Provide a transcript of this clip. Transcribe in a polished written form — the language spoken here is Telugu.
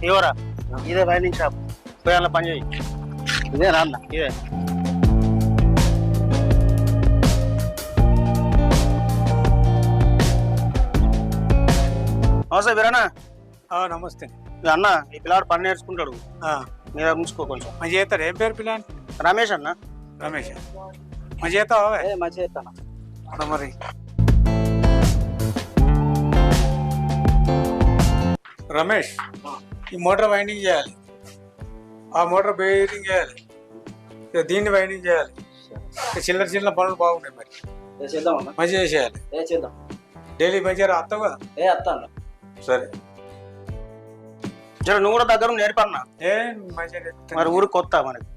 ఇవరా ఇదే వైండింగ్ షాప్ పోయి అలా పని చేయి. ఇదే రా అన్న ఇదే. నమస్తే వీరన్నా. నమస్తే అన్న ఈ పిల్లాడు పని నేర్చుకుంటాడు, మీరు ఉంచుకో కొంచెం. మంచి చేస్తాడు. ఏం పేరు పిల్లని? రమేష్ అన్న. రమేష్ మంచి చేస్తావా? మంచి చేస్తాను మరి రమేష్, ఈ మోటార్ వైండింగ్ చేయాలి, ఆ మోటార్ బేరింగ్ చేయాలి, ఇక దీన్ని వైండింగ్ చేయాలి. చిల్లర చిల్లర పనులు బాగుంటాయి. మరి చేద్దామన్నా. మంచిగా చేయాలి. చేద్దాం. డైలీ మంచిగా రాస్తావు కదా? అత్తాను. సరే జర నువ్వు కూడా దగ్గర నేర్పన్నా. ఏ మంచిగా మరి ఊరికి కొత్త మనకి.